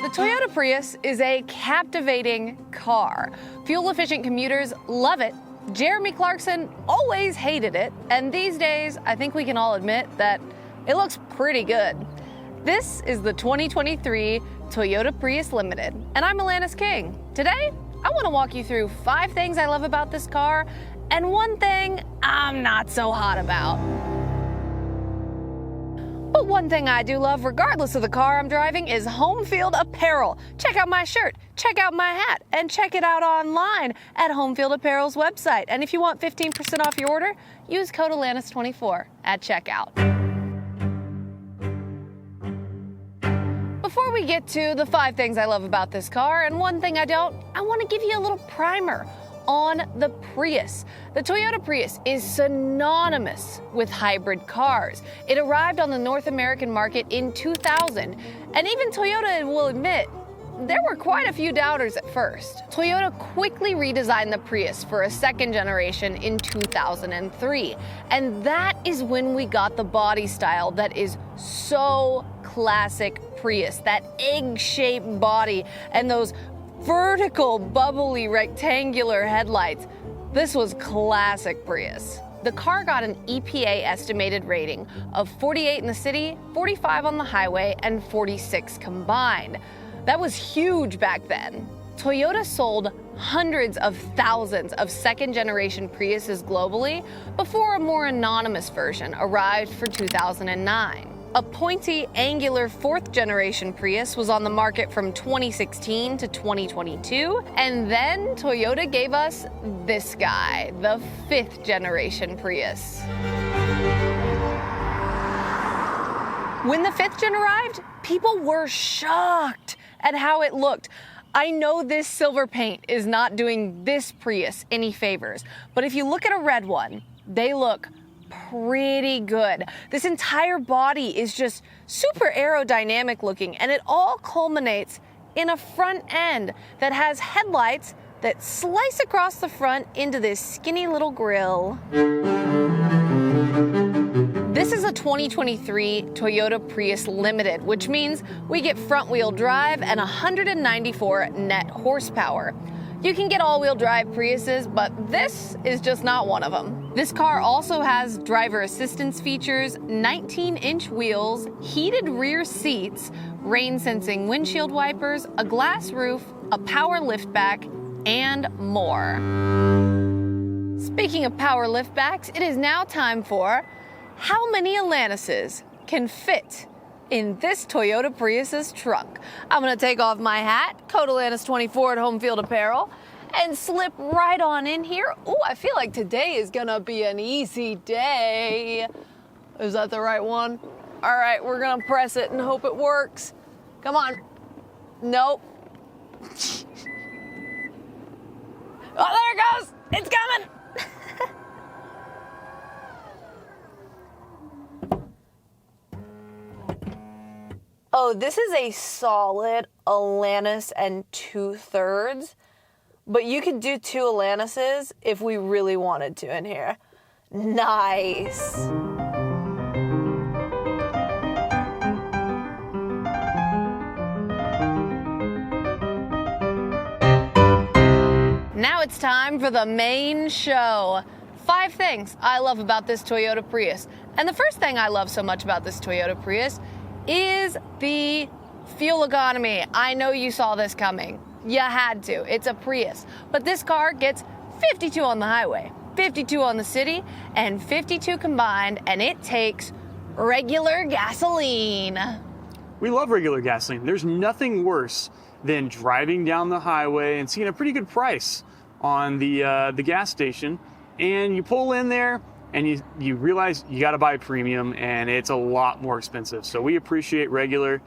The Toyota Prius is a captivating car. Fuel-efficient commuters love it. Jeremy Clarkson always hated it, and these days, I think we can all admit that it looks pretty good. This is the 2023 Toyota Prius Limited, and I'm Alanis King. Today, I want to walk you through 5 things I love about this car, and 1 thing I'm not so hot about. But one thing I do love, regardless of the car I'm driving, is home field apparel. Check out my shirt, check out my hat, and check it out online at Home Field Apparel's website. And if you want 15% off your order, use code Alanis24 at checkout. Before we get to the 5 things I love about this car and 1 thing I don't, I want to give you a little primer on the Prius. The Toyota Prius is synonymous with hybrid cars. It arrived on the North American market in 2000, and even Toyota will admit there were quite a few doubters at first. Toyota quickly redesigned the Prius for a 2nd generation in 2003, and that is when we got the body style that is so classic Prius, that egg-shaped body and those vertical, bubbly, rectangular headlights. This was classic Prius. The car got an EPA estimated rating of 48 in the city, 45 on the highway, and 46 combined. That was huge back then. Toyota sold hundreds of thousands of 2nd generation Priuses globally before a more anonymous version arrived for 2009. A pointy, angular 4th generation Prius was on the market from 2016 to 2022, and then Toyota gave us this guy, the 5th generation Prius. When the 5th gen arrived, people were shocked at how it looked. I know this silver paint is not doing this Prius any favors, but if you look at a red one, they look pretty good. This entire body is just super aerodynamic looking, and it all culminates in a front end that has headlights that slice across the front into this skinny little grille. This is a 2023 Toyota Prius Limited, which means we get front-wheel drive and 194 net horsepower. You can get all-wheel drive Priuses, but this is just not one of them. This car also has driver assistance features, 19-inch wheels, heated rear seats, rain-sensing windshield wipers, a glass roof, a power liftback, and more. Speaking of power liftbacks, it is now time for how many Alanises can fit in this Toyota Prius's trunk. I'm gonna take off my hat, code Alanis24 at Home Field Apparel, and slip right on in here. Ooh, I feel like today is gonna be an easy day. Is that the right one? All right, we're gonna press it and hope it works. Come on. Nope. Oh, there it goes. It's coming. Oh, this is a solid Alanis and 2/3, but you could do 2 Alanises if we really wanted to in here. Nice. Now it's time for the main show. 5 things I love about this Toyota Prius. And the first thing I love so much about this Toyota Prius is the fuel economy. I know you saw this coming. You had to. It's a Prius. But this car gets 52 on the highway, 52 on the city, and 52 combined, and it takes regular gasoline. We love regular gasoline. There's nothing worse than driving down the highway and seeing a pretty good price on the gas station, and you pull in there and you realize you got to buy premium, and it's a lot more expensive. So we appreciate regular.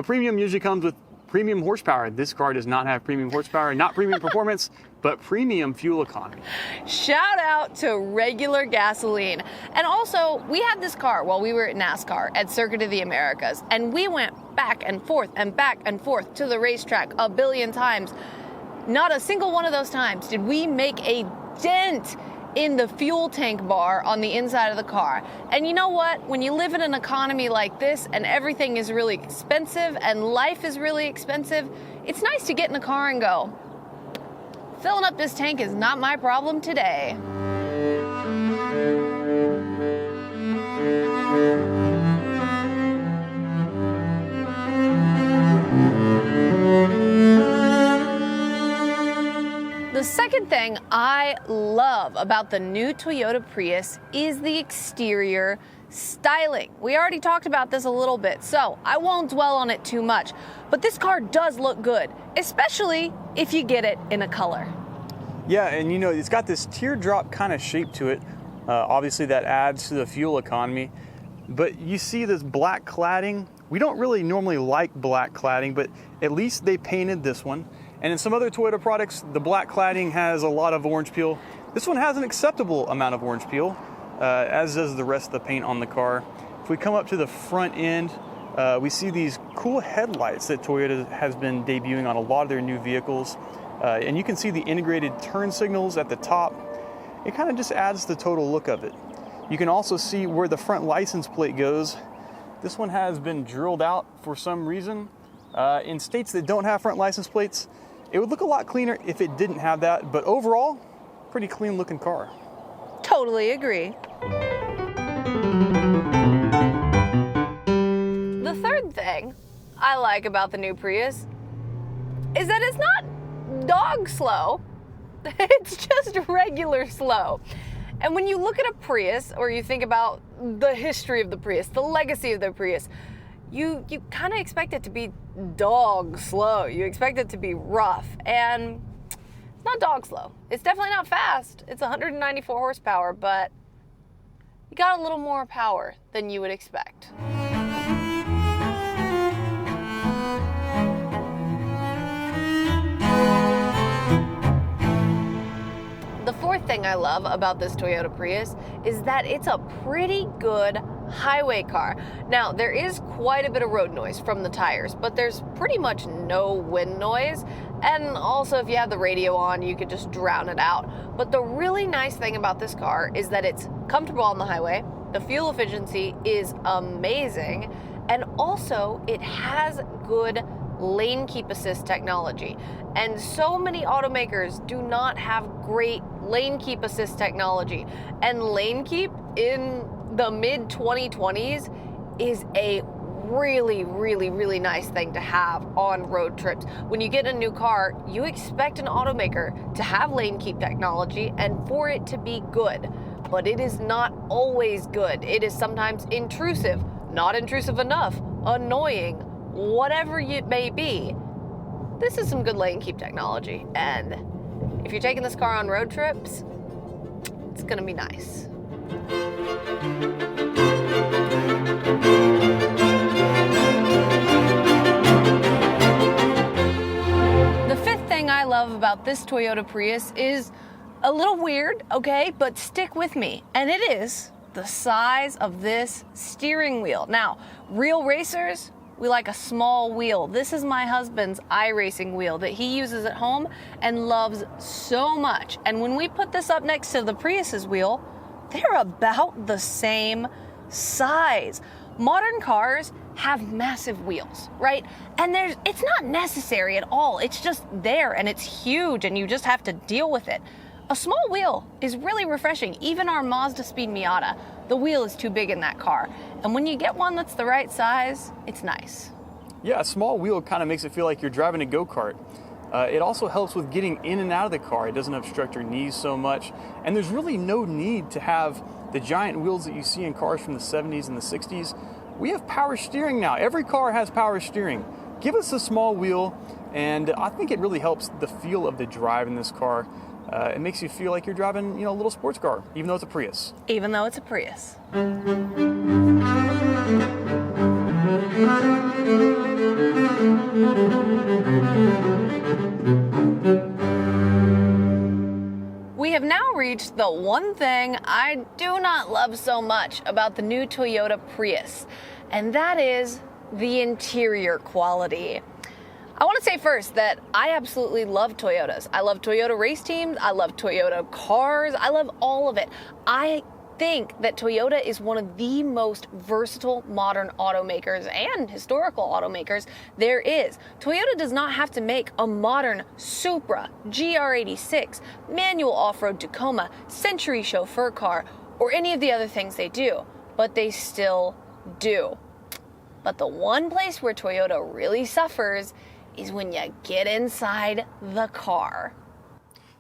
Premium usually comes with premium horsepower. This car does not have premium horsepower, not premium performance, but premium fuel economy. Shout out to regular gasoline. And also, we had this car while we were at NASCAR at Circuit of the Americas, and we went back and forth to the racetrack a billion times. Not a single one of those times did we make a dent in the fuel tank bar on the inside of the car. And you know what? When you live in an economy like this and everything is really expensive and life is really expensive, it's nice to get in a car and go, filling up this tank is not my problem today. The second thing I love about the new Toyota Prius is the exterior styling. We already talked about this a little bit, so I won't dwell on it too much. But this car does look good, especially if you get it in a color. Yeah, and you know, it's got this teardrop kind of shape to it. Obviously, that adds to the fuel economy. But you see this black cladding. We don't really normally like black cladding, but at least they painted this one. And in some other Toyota products, the black cladding has a lot of orange peel. This one has an acceptable amount of orange peel, as does the rest of the paint on the car. If we come up to the front end, we see these cool headlights that Toyota has been debuting on a lot of their new vehicles. And you can see the integrated turn signals at the top. It kind of just adds the total look of it. You can also see where the front license plate goes. This one has been drilled out for some reason. In states that don't have front license plates, it would look a lot cleaner if it didn't have that, but overall, pretty clean looking car. Totally agree. The third thing I like about the new Prius is that it's not dog slow, it's just regular slow. And when you look at a Prius, or you think about the history of the Prius, the legacy of the Prius, you kind of expect it to be dog slow. You expect it to be rough, and it's not dog slow. It's definitely not fast. It's 194 horsepower, but you got a little more power than you would expect. The fourth thing I love about this Toyota Prius is that it's a pretty good highway car. Now, there is quite a bit of road noise from the tires, but there's pretty much no wind noise. And also, if you have the radio on, you could just drown it out. But the really nice thing about this car is that it's comfortable on the highway. The fuel efficiency is amazing. And also, it has good lane keep assist technology. And so many automakers do not have great lane keep assist technology. And lane keep in the mid 2020s is a really, really, really nice thing to have on road trips. When you get a new car, you expect an automaker to have lane keep technology and for it to be good. But it is not always good. It is sometimes intrusive, not intrusive enough, annoying, whatever it may be. This is some good lane keep technology, and if you're taking this car on road trips, it's gonna be nice. The fifth thing I love about this Toyota Prius is a little weird, okay, but stick with me, and it is the size of this steering wheel. Now, real racers, we like a small wheel. This is my husband's iRacing wheel that he uses at home and loves so much. And when we put this up next to the Prius's wheel, they're about the same size. Modern cars have massive wheels, right? And it's not necessary at all. It's just there and it's huge and you just have to deal with it. A small wheel is really refreshing. Even our Mazda Speed Miata, the wheel is too big in that car. And when you get one that's the right size, it's nice. Yeah, a small wheel kind of makes it feel like you're driving a go-kart. It also helps with getting in and out of the car. It doesn't obstruct your knees so much. And there's really no need to have the giant wheels that you see in cars from the 70s and the 60s. We have power steering now. Every car has power steering. Give us a small wheel, and I think it really helps the feel of the drive in this car. It makes you feel like you're driving, a little sports car, even though it's a Prius. Even though it's a Prius. We have now reached the one thing I do not love so much about the new Toyota Prius, and that is the interior quality. I want to say first that I absolutely love Toyotas. I love Toyota race teams. I love Toyota cars. I love all of it. I think that Toyota is one of the most versatile modern automakers and historical automakers there is. Toyota does not have to make a modern Supra, GR86, manual off-road Tacoma, Century chauffeur car, or any of the other things they do, but they still do. But the one place where Toyota really suffers is when you get inside the car.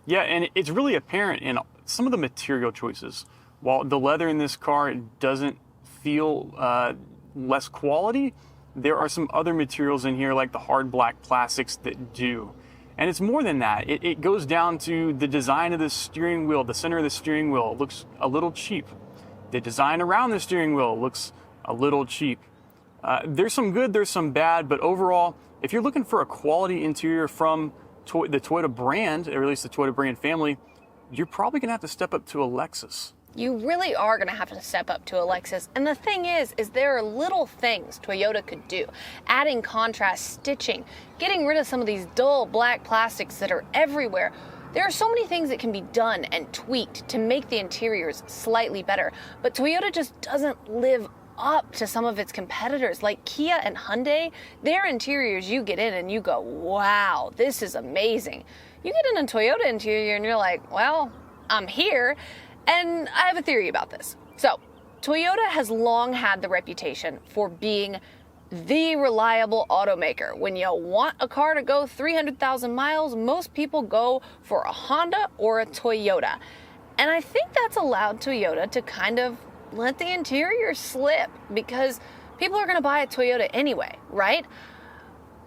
Yeah, and it's really apparent in some of the material choices. While the leather in this car doesn't feel less quality, there are some other materials in here like the hard black plastics that do. And it's more than that. It goes down to the design of the steering wheel. The center of the steering wheel looks a little cheap. The design around the steering wheel looks a little cheap. There's some good, there's some bad, but overall, if you're looking for a quality interior from the Toyota brand, or at least the Toyota brand family, you're probably gonna have to step up to a Lexus. You really are going to have to step up to a Lexus. And the thing is there are little things Toyota could do. Adding contrast stitching, getting rid of some of these dull black plastics that are everywhere. There are so many things that can be done and tweaked to make the interiors slightly better. But Toyota just doesn't live up to some of its competitors like Kia and Hyundai. Their interiors, you get in and you go, wow, this is amazing. You get in a Toyota interior and you're like, well, I'm here. And I have a theory about this. So, Toyota has long had the reputation for being the reliable automaker. When you want a car to go 300,000 miles, most people go for a Honda or a Toyota. And I think that's allowed Toyota to kind of let the interior slip because people are going to buy a Toyota anyway, right?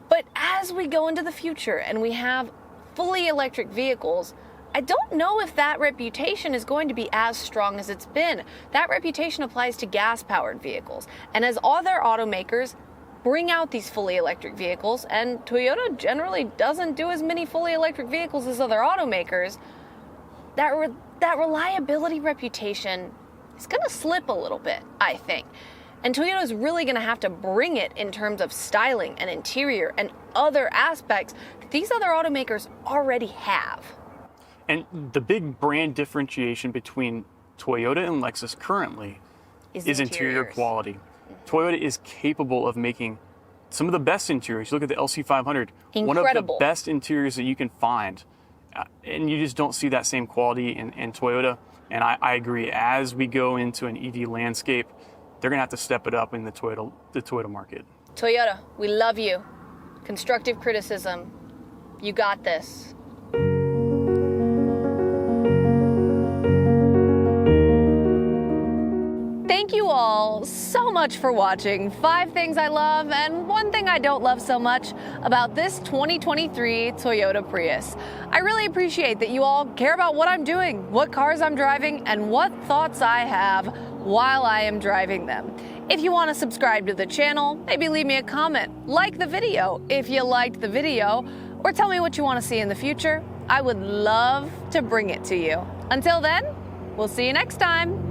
But as we go into the future and we have fully electric vehicles, I don't know if that reputation is going to be as strong as it's been. That reputation applies to gas-powered vehicles. And as other automakers bring out these fully electric vehicles, and Toyota generally doesn't do as many fully electric vehicles as other automakers, that reliability reputation is going to slip a little bit, I think. And Toyota is really going to have to bring it in terms of styling and interior and other aspects that these other automakers already have. And the big brand differentiation between Toyota and Lexus currently is interior quality. Toyota is capable of making some of the best interiors. Look at the LC500, one of the best interiors that you can find. And you just don't see that same quality in Toyota. And I agree, as we go into an EV landscape, they're gonna have to step it up in the Toyota market. Toyota, we love you. Constructive criticism, you got this. Thank you all so much for watching 5 things I love and 1 thing I don't love so much about this 2023 Toyota Prius. I really appreciate that you all care about what I'm doing, what cars I'm driving, and what thoughts I have while I am driving them. If you want to subscribe to the channel, maybe leave me a comment, like the video if you liked the video, or tell me what you want to see in the future. I would love to bring it to you. Until then, we'll see you next time.